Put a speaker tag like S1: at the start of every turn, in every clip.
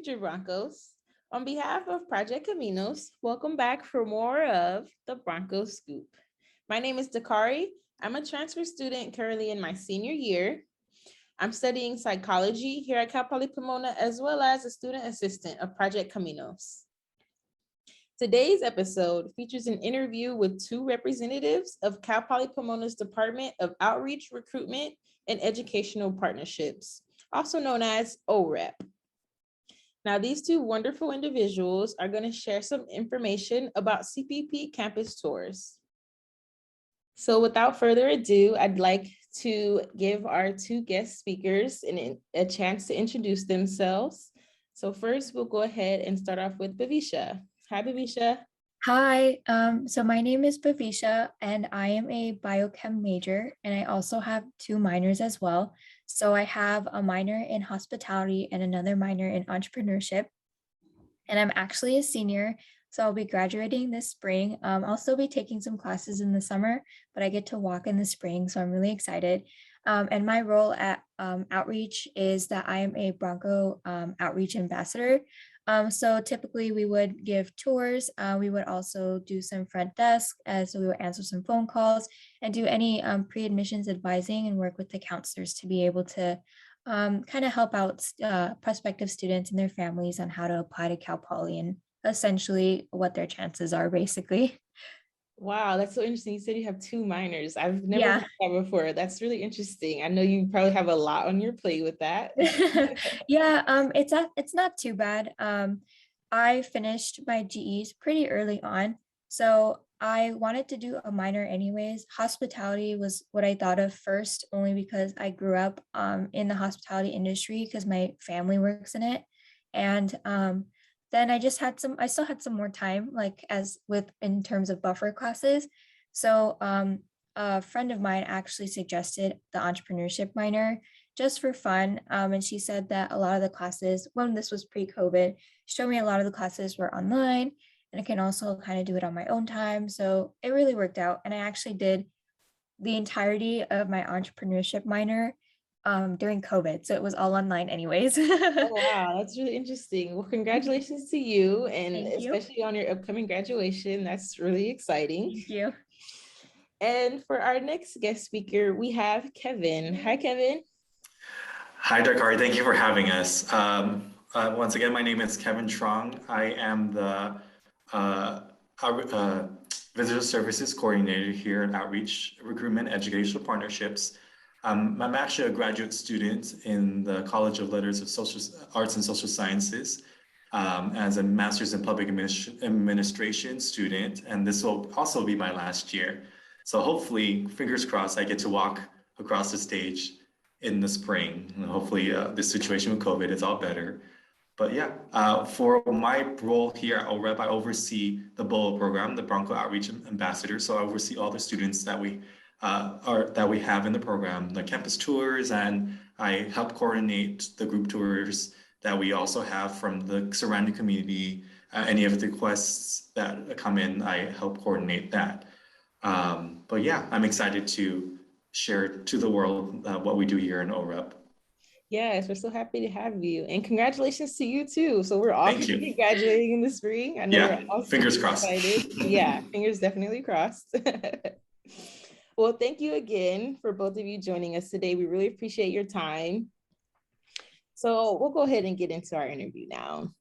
S1: future Broncos. On behalf of Project Caminos, welcome back for more of the Broncos Scoop. My name is Dakari. I'm a transfer student currently in my senior year. I'm studying psychology here at Cal Poly Pomona, as well as a student assistant of Project Caminos. Today's episode features an interview with two representatives of Cal Poly Pomona's Department of Outreach, Recruitment, and Educational Partnerships, also known as OREP. Now, these two wonderful individuals are going to share some information about CPP campus tours. So without further ado, I'd like to give our two guest speakers a chance to introduce themselves. So first, we'll go ahead and start off with Bhavisha. Hi, Bhavisha.
S2: Hi, so my name is Bhavisha and I am a biochem major and I also have two minors as well. So I have a minor in hospitality and another minor in entrepreneurship. And I'm actually a senior, so I'll be graduating this spring. I'll still be taking some classes in the summer, but I get to walk in the spring, so I'm really excited. And my role at Outreach is that I am a Bronco Outreach Ambassador. So typically we would give tours. We would also do some front desk, so we would answer some phone calls and do any pre-admissions advising and work with the counselors to be able to kind of help out prospective students and their families on how to apply to Cal Poly and essentially what their chances are, basically.
S1: Wow, that's so interesting. You said you have two minors. I've never
S2: Yeah.
S1: heard that before. That's really interesting. I know you probably have a lot on your plate with that.
S2: Yeah, it's not too bad. I finished my GEs pretty early on, so I wanted to do a minor anyways. Hospitality was what I thought of first, only because I grew up in the hospitality industry because my family works in it, and then I still had some more time, like in terms of buffer classes. So a friend of mine actually suggested the entrepreneurship minor just for fun. And she said that a lot of the classes, when this was pre-COVID, she showed me a lot of the classes were online and I can also kind of do it on my own time. So it really worked out. And I actually did the entirety of my entrepreneurship minor during COVID. So it was all online anyways.
S1: Oh, wow, that's really interesting. Well, congratulations to you, and
S2: Thank you.
S1: especially on your upcoming graduation. That's really exciting.
S2: Thank you.
S1: And for our next guest speaker, we have Kevin. Hi, Kevin.
S3: Hi, Dakari. Thank you for having us. Once again, my name is Kevin Truong. I am the Visitor Services Coordinator here at Outreach Recruitment Educational Partnerships. I'm actually a graduate student in the College of Letters of Social Arts and Social Sciences as a Master's in Public Administration student, and this will also be my last year. So hopefully, fingers crossed, I get to walk across the stage in the spring. And hopefully this situation with COVID is all better. But yeah, for my role here at OREP, I oversee the BOA program, the Bronco Outreach Ambassador. So I oversee all the students that we have in the program, the campus tours, and I help coordinate the group tours that we also have from the surrounding community. Any of the requests that come in, I help coordinate that. But yeah, I'm excited to share to the world what we do here in OREP.
S1: Yes, we're so happy to have you, and congratulations to you too. So we're all going to be graduating in the spring. I know we're all
S3: fingers crossed.
S1: Excited. Yeah, fingers definitely crossed. Well, thank you again for both of you joining us today. We really appreciate your time. So we'll go ahead and get into our interview now.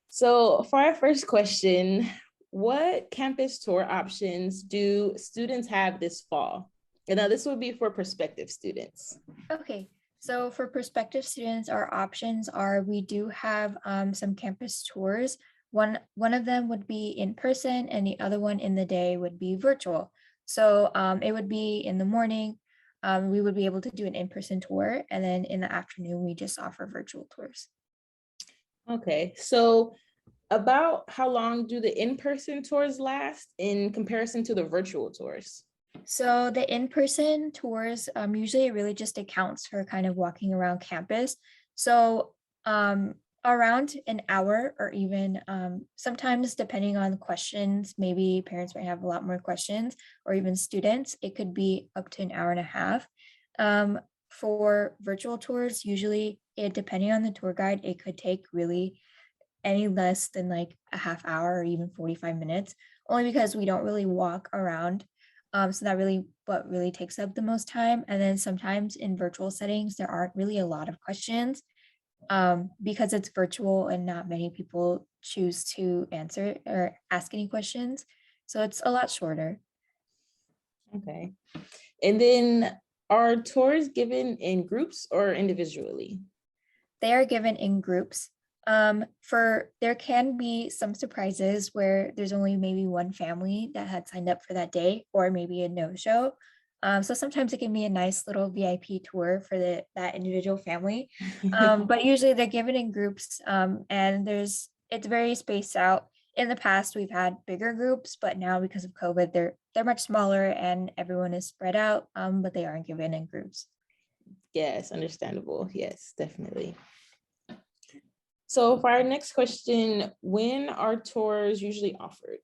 S1: So for our first question, what campus tour options do students have this fall? And now this would be for prospective students.
S2: Okay, so for prospective students, our options are we do have some campus tours. One of them would be in person and the other one in the day would be virtual. So it would be in the morning, we would be able to do an in-person tour, and then in the afternoon, we just offer virtual tours.
S1: Okay, so about how long do the in-person tours last in comparison to the virtual tours?
S2: So the in-person tours, usually it really just accounts for kind of walking around campus. So around an hour, or even sometimes depending on questions, maybe parents might have a lot more questions, or even students, it could be up to an hour and a half. For virtual tours, usually depending on the tour guide, it could take really any less than like a half hour or even 45 minutes, only because we don't really walk around. So that really what really takes up the most time. And then sometimes in virtual settings, there aren't really a lot of questions because it's virtual and not many people choose to answer or ask any questions. So it's a lot shorter.
S1: Okay. And then are tours given in groups or individually?
S2: They are given in groups. For there can be some surprises where there's only maybe one family that had signed up for that day, or maybe a no-show. So sometimes it can be a nice little VIP tour for that individual family. But usually they're given in groups, and it's very spaced out. In the past, we've had bigger groups, but now because of COVID, they're much smaller and everyone is spread out, but they aren't given in groups.
S1: Yes, understandable. Yes, definitely. So for our next question, when are tours usually offered?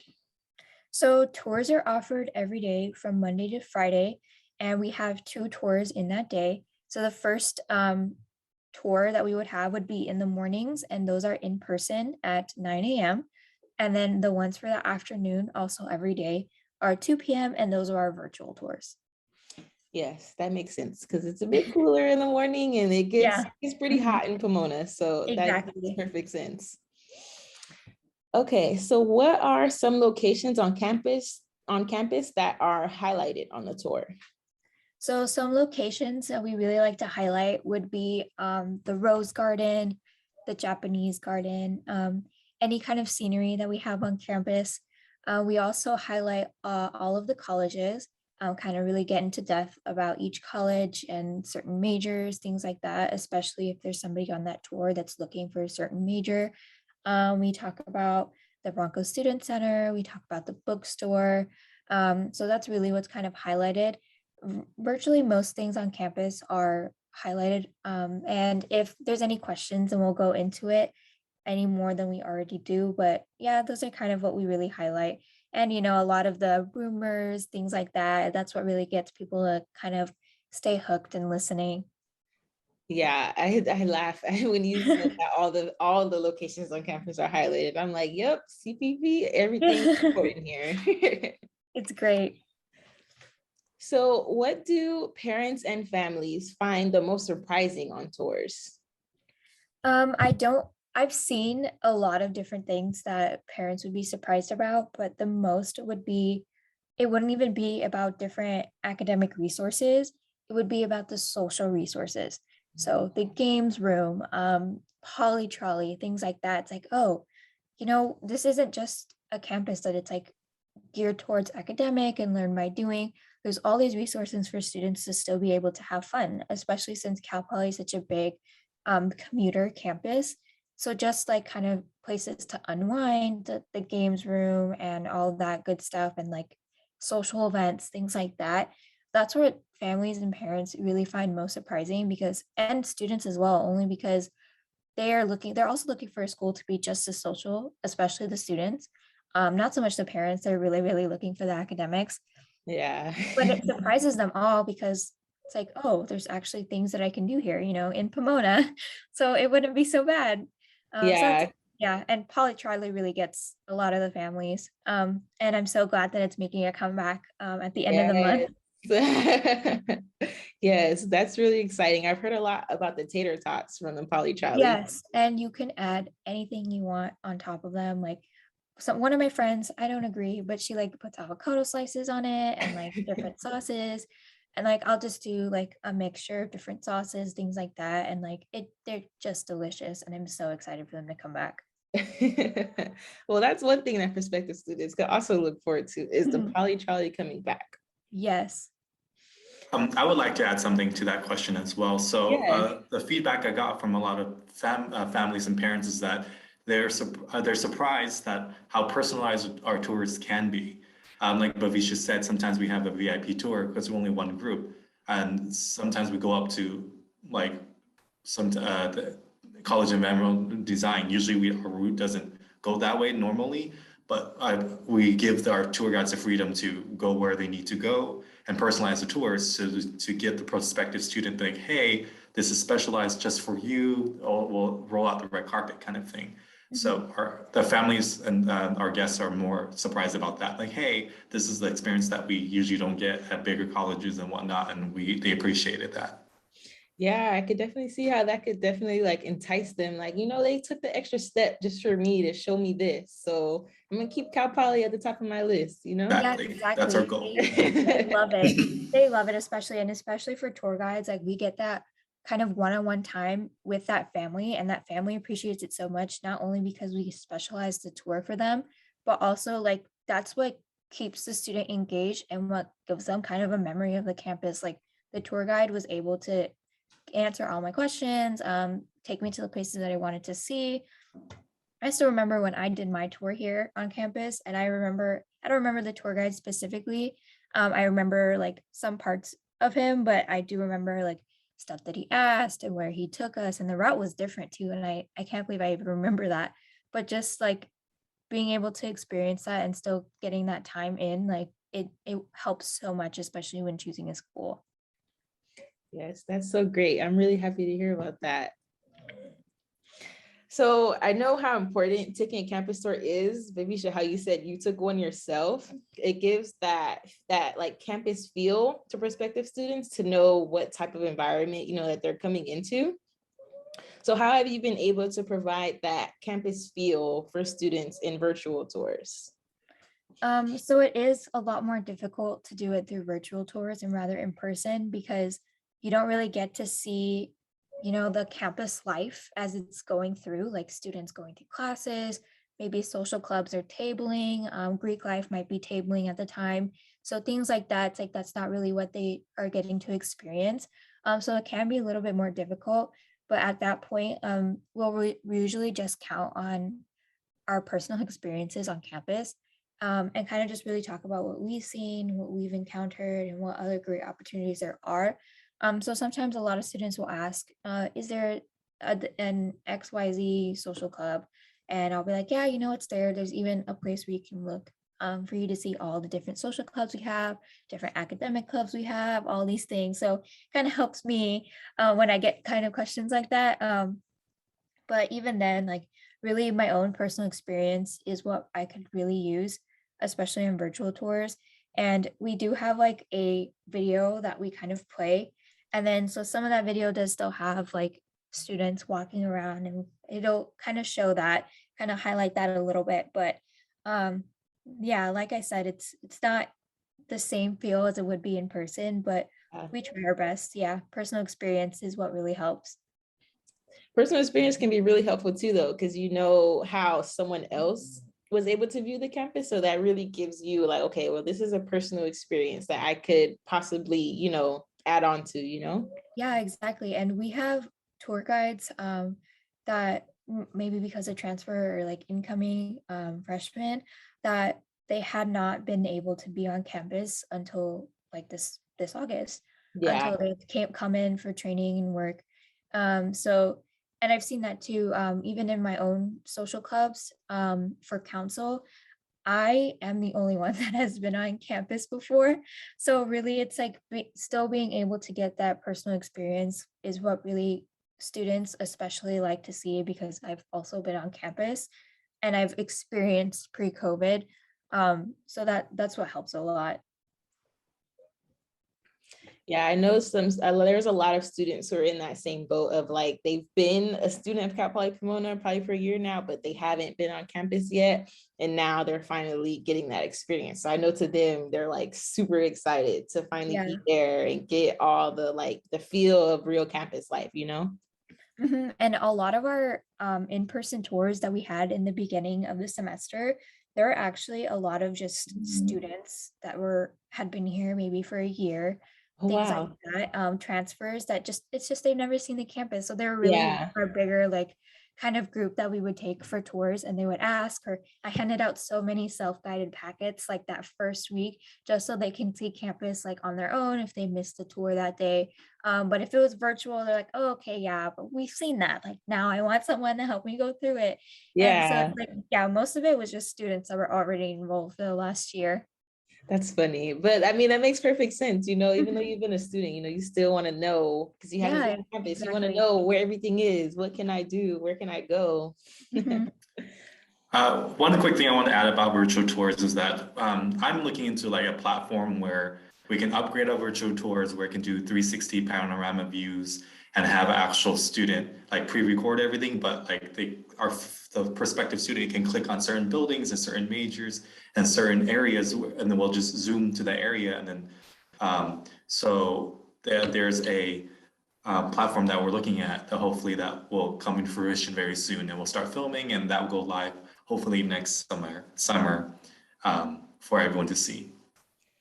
S2: So tours are offered every day from Monday to Friday, and we have 2 tours in that day. So the first tour that we would have would be in the mornings, and those are in person at 9 a.m. And then the ones for the afternoon, also every day, are 2 p.m. and those are our virtual tours.
S1: Yes, that makes sense because it's a bit cooler in the morning and it's pretty hot in Pomona. So that makes
S2: Exactly.
S1: perfect sense. Okay, so what are some locations on campus that are highlighted on the tour?
S2: So some locations that we really like to highlight would be the Rose Garden, the Japanese Garden, any kind of scenery that we have on campus. We also highlight all of the colleges, kind of really get into depth about each college and certain majors, things like that, especially if there's somebody on that tour that's looking for a certain major. We talk about the Broncos Student Center, we talk about the bookstore. So that's really what's kind of highlighted. Virtually most things on campus are highlighted. And if there's any questions, then we'll go into it any more than we already do. But yeah, those are kind of what we really highlight. And, a lot of the rumors, things like that, that's what really gets people to kind of stay hooked and listening.
S1: Yeah, I laugh when you said that all the locations on campus are highlighted. I'm like, yep, CPP, everything's important here.
S2: It's great.
S1: So what do parents and families find the most surprising on tours?
S2: I've seen a lot of different things that parents would be surprised about, but the most would be, it wouldn't even be about different academic resources. It would be about the social resources. So the games room, poly trolley, things like that. It's like, oh, this isn't just a campus that it's like geared towards academic and learn by doing. There's all these resources for students to still be able to have fun, especially since Cal Poly is such a big commuter campus. So just like kind of places to unwind, the games room and all that good stuff, and like social events, things like that. That's what families and parents really find most surprising, because, and students as well, only because they're also looking for a school to be just as social, especially the students. Not so much the parents, they're really, really looking for the academics.
S1: Yeah.
S2: But it surprises them all because it's like, oh, there's actually things that I can do here, in Pomona. So it wouldn't be so bad.
S1: Yeah.
S2: Yeah, and Polly Charlie really gets a lot of the families. And I'm so glad that it's making a comeback at the end of the month.
S1: Yes. Yes, that's really exciting. I've heard a lot about the tater tots from the Poly Charlie.
S2: Yes, and you can add anything you want on top of them. Like one of my friends, I don't agree, but she like puts avocado slices on it and like different sauces. And like I'll just do like a mixture of different sauces, things like that. And like they're just delicious. And I'm so excited for them to come back.
S1: Well, that's one thing that prospective students could also look forward to is the Poly Charlie coming back.
S2: Yes.
S3: I would like to add something to that question as well. So
S1: Yeah.
S3: the feedback I got from a lot of families and parents is that they're surprised that how personalized our tours can be. Like Bhavisha said, sometimes we have a VIP tour because we're only one group, and sometimes we go up to like the College of Environmental Design. Usually, our route doesn't go that way normally, but we give our tour guides the freedom to go where they need to go and personalize the tours to get the prospective student think, hey, this is specialized just for you, or we'll roll out the red carpet kind of thing. So the families and our guests are more surprised about that. Like, hey, this is the experience that we usually don't get at bigger colleges and whatnot, and they appreciated that.
S1: Yeah, I could definitely see how that could definitely like entice them. Like, they took the extra step just for me to show me this. So I'm gonna keep Cal Poly at the top of my list,
S2: Yeah,
S3: Exactly. That's our
S2: exactly.
S3: goal.
S2: They love it. They love it, especially for tour guides. Like we get that kind of one-on-one time with that family, and that family appreciates it so much, not only because we specialize the tour for them, but also like that's what keeps the student engaged and what gives them kind of a memory of the campus. Like the tour guide was able to answer all my questions, take me to the places that I wanted to see. I still remember when I did my tour here on campus, and I don't remember the tour guide specifically. I remember like some parts of him, but I do remember like stuff that he asked and where he took us, and the route was different too. And I can't believe I even remember that. But just like being able to experience that and still getting that time in, like it helps so much, especially when choosing a school.
S1: Yes, that's so great. I'm really happy to hear about that. So I know how important taking a campus tour is, Bhavisha, how you said you took one yourself. It gives that like campus feel to prospective students to know what type of environment, that they're coming into. So how have you been able to provide that campus feel for students in virtual tours?
S2: So it is a lot more difficult to do it through virtual tours and rather in person, because you don't really get to see, the campus life as it's going through, like students going through classes, maybe social clubs are tabling, Greek life might be tabling at the time. So things like that, it's like that's not really what they are getting to experience. So it can be a little bit more difficult, but at that point, we usually just count on our personal experiences on campus, and kind of just really talk about what we've seen, what we've encountered, and what other great opportunities there are. So sometimes a lot of students will ask, is there an XYZ social club? And I'll be like, yeah, it's there. There's even a place where you can look, for you to see all the different social clubs we have, different academic clubs we have, all these things. So kind of helps me when I get kind of questions like that. But even then, like really my own personal experience is what I could really use, especially in virtual tours. And we do have like a video that we kind of play. And then so some of that video does still have like students walking around, and it'll kind of show that, kind of highlight that a little bit. But yeah, like I said, it's not the same feel as it would be in person, but we try our best. Yeah, personal experience is what really helps.
S1: Personal experience can be really helpful too, though, because you know how someone else was able to view the campus. So that really gives you like, okay, well, this is a personal experience that I could possibly, add on to.
S2: Yeah, exactly. And we have tour guides that maybe because of transfer or like incoming freshmen, that they had not been able to be on campus until like this August,
S1: Yeah.
S2: until they come in for training and work. So, and I've seen that too, even in my own social clubs for council. I am the only one that has been on campus before. So really it's like still being able to get that personal experience is what really students especially like to see, because I've also been on campus and I've experienced pre-COVID. So that's what helps a lot.
S1: Yeah, I know there's a lot of students who are in that same boat of like, they've been a student of Cal Poly Pomona probably for a year now, but they haven't been on campus yet. And now they're finally getting that experience. So I know to them, they're like super excited to finally be there and get all the feel of real campus life.
S2: And a lot of our in-person tours that we had in the beginning of the semester, there were actually a lot of just students that had been here maybe for a year,
S1: Oh,
S2: things like
S1: wow.
S2: that, transfers that it's just they've never seen the campus. So they're really our bigger like kind of group that we would take for tours, and they would ask, or I handed out so many self-guided packets like that first week, just so they can see campus like on their own if they missed the tour that day. But if it was virtual, they're like, oh, okay, yeah, but we've seen that. Like now I want someone to help me go through it. And so it's like, yeah, most of it was just students that were already enrolled for the last year.
S1: That's funny. But I mean, that makes perfect sense. Even though you've been a student, you still want to know because you haven't
S2: Yeah,
S1: been on campus. You want to
S2: exactly.
S1: know where everything is. What can I do? Where can I go?
S2: Mhm.
S3: One quick thing I want to add about virtual tours is that I'm looking into like a platform where we can upgrade our virtual tours, where it can do 360 panorama views and have an actual student like pre-record everything, but like the prospective student can click on certain buildings and certain majors and certain areas, and then we'll just zoom to the area, and then there's a platform that we're looking at that hopefully that will come in fruition very soon, and we'll start filming, and that will go live hopefully next summer for everyone to see.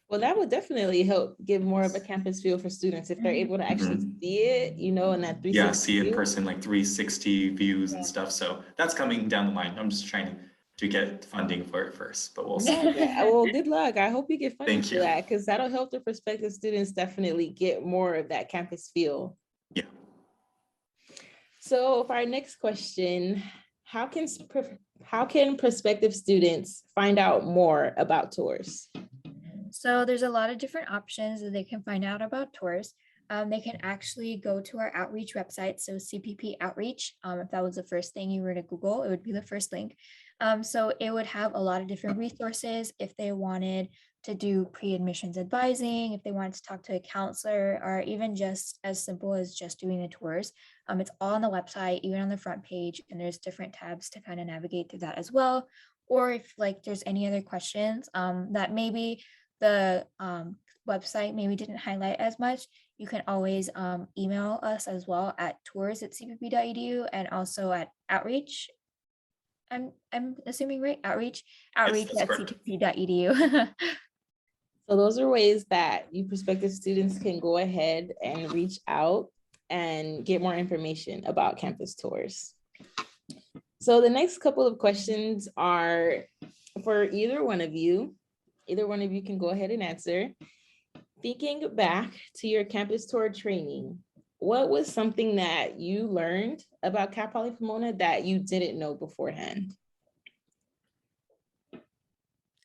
S1: Well, that would definitely help give more of a campus feel for students if they're
S2: Mhm.
S1: able to actually
S3: Mhm.
S1: see it, in that
S3: Yeah,
S1: 360
S3: see in
S1: view.
S3: person, like 360 views and
S2: Yeah.
S3: stuff. So that's coming down the line. I'm just trying to get funding for it first, but we'll see.
S1: Yeah, well, good luck. I hope you get funding
S3: Thank
S1: for
S3: you.
S1: that because that'll help the prospective students definitely get more of that campus feel.
S3: Yeah.
S1: So for our next question, how can how can prospective students find out more about tours?
S2: So there's a lot of different options that they can find out about tours. They can actually go to our outreach website. So CPP Outreach, if that was the first thing you were to Google, it would be the first link. So it would have a lot of different resources if they wanted to do pre-admissions advising, if they wanted to talk to a counselor, or even just as simple as just doing the tours. It's all on the website, even on the front page, and there's different tabs to kind of navigate through that as well. Or if like there's any other questions that maybe the website maybe didn't highlight as much, you can always email us as well at tours@cpp.edu and also at outreach. I'm assuming right? Outreach
S3: Yes,
S2: outreach
S3: that's
S2: at
S3: correct.
S2: cpp.edu.
S1: So those are ways that you prospective students can go ahead and reach out and get more information about campus tours. So the next couple of questions are for either one of you. Either one of you can go ahead and answer. Thinking back to your campus tour training, what was something that you learned about Cal Poly Pomona that you didn't know beforehand?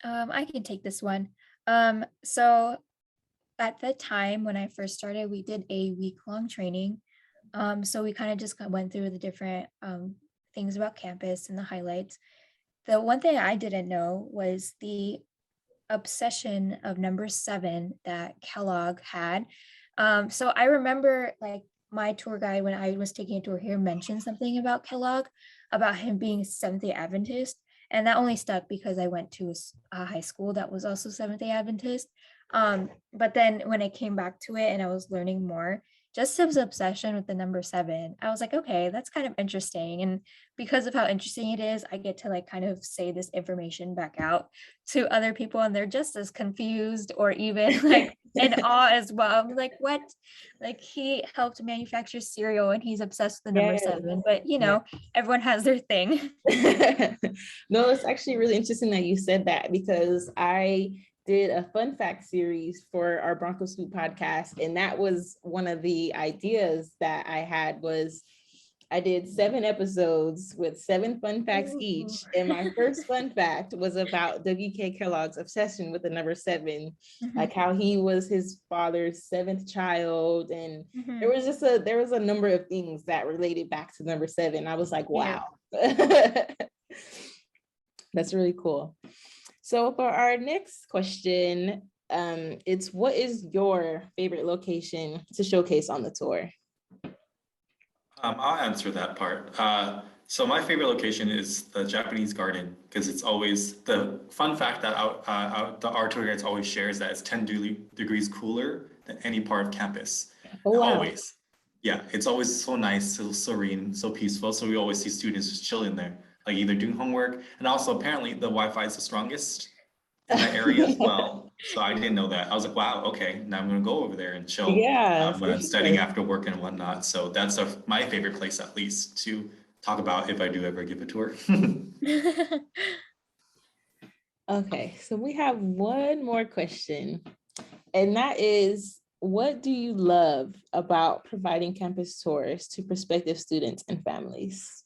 S2: I can take this one. So at the time when I first started, we did a week-long training. So we kind of just went through the different things about campus and the highlights. The one thing I didn't know was the obsession of number 7 that Kellogg had. So I remember like my tour guide when I was taking a tour here mentioned something about Kellogg, about him being Seventh-day Adventist. And that only stuck because I went to a high school that was also Seventh-day Adventist. But then when I came back to it and I was learning more, just his obsession with the number 7, I was like, okay, that's kind of interesting. And because of how interesting it is, I get to like kind of say this information back out to other people and they're just as confused or even like in awe as well. I'm like, what? Like he helped manufacture cereal and he's obsessed with the number
S1: Yes.
S2: 7, but you
S1: Yeah.
S2: know, everyone has their thing.
S1: No, it's actually really interesting that you said that because I did a fun fact series for our Broncos Scoop podcast, and that was one of the ideas that I had was I did 7 episodes with 7 fun facts each. And my first fun fact was about W.K. Kellogg's obsession with the number 7, like how he was his father's 7th child. And there was just there was a number of things that related back to number 7. I was like,
S2: Yeah.
S1: wow. That's really cool. So for our next question, it's what is your favorite location to showcase on the tour?
S3: I'll answer that part. So my favorite location is the Japanese garden because it's always the fun fact that our tour guides always shares that it's 10 degrees cooler than any part of campus.
S1: Oh, wow.
S3: Always. Yeah, it's always so nice, so serene, so peaceful. So we always see students just chilling there, like either doing homework. And also apparently the Wi-Fi is the strongest in that area as well. So I didn't know that. I was like, wow, okay, now I'm gonna go over there and chill
S1: Yeah,
S3: when
S1: for
S3: I'm studying
S1: sure.
S3: after work and whatnot. So that's my favorite place, at least, to talk about if I do ever give a tour.
S1: Okay, so we have one more question, and that is, what do you love about providing campus tours to prospective students and families?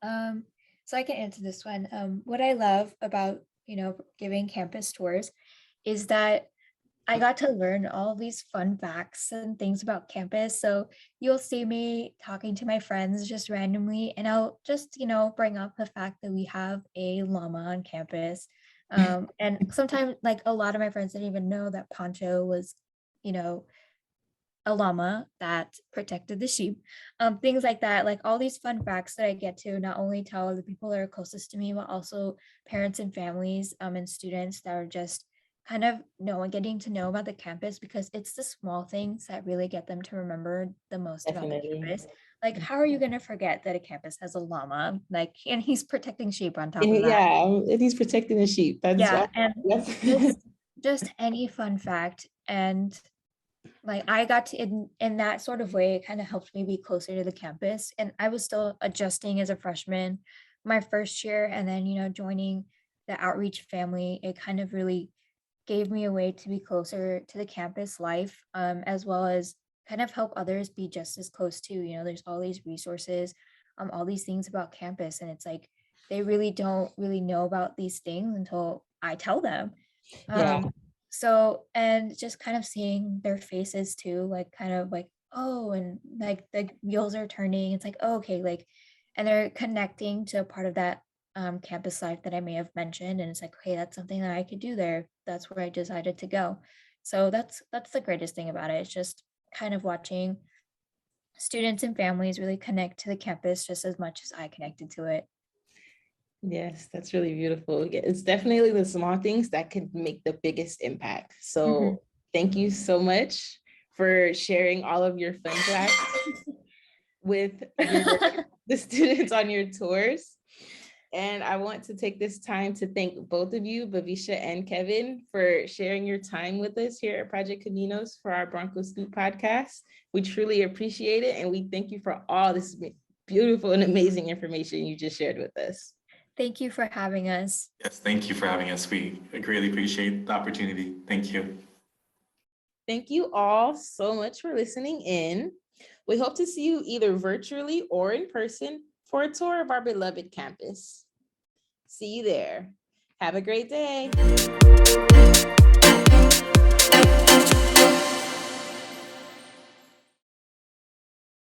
S2: So I can answer this one. What I love about, giving campus tours is that I got to learn all these fun facts and things about campus. So you'll see me talking to my friends just randomly, and I'll just, bring up the fact that we have a llama on campus. And sometimes, like, a lot of my friends didn't even know that Poncho was, you know, a llama that protected the sheep. Things like that, like all these fun facts that I get to not only tell the people that are closest to me, but also parents and families, and students that are just kind of getting to know about the campus, because it's the small things that really get them to remember the most about the
S1: Definitely.
S2: campus. Like, how are you going to forget that a campus has a llama? Like, and he's protecting sheep on top of that.
S1: Yeah, and he's protecting the sheep.
S2: Yeah, and
S1: That's
S2: just any fun fact. And like, I got to, in that sort of way, it kind of helped me be closer to the campus. And I was still adjusting as a freshman my first year, and then joining the outreach family, it kind of really gave me a way to be closer to the campus life, as well as kind of help others be just as close to. There's all these resources, all these things about campus, and it's like they really don't really know about these things until I tell them.
S1: yeah.
S2: So, and just kind of seeing their faces too, like kind of like, oh, and like the wheels are turning. It's like, oh, okay, like, and they're connecting to a part of that campus life that I may have mentioned. And it's like, okay, that's something that I could do there. That's where I decided to go. So that's the greatest thing about it. It's just kind of watching students and families really connect to the campus just as much as I connected to it.
S1: Yes, that's really beautiful. Yeah, it's definitely the small things that can make the biggest impact. So thank you so much for sharing all of your fun facts with the students on your tours. And I want to take this time to thank both of you, Bhavisha and Kevin, for sharing your time with us here at Project Caminos for our Broncos Scoop podcast. We truly appreciate it. And we thank you for all this beautiful and amazing information you just shared with us.
S2: Thank you for having us.
S3: Yes, thank you for having us. We greatly appreciate the opportunity. Thank you.
S1: Thank you all so much for listening in. We hope to see you either virtually or in person for a tour of our beloved campus. See you there. Have a great day.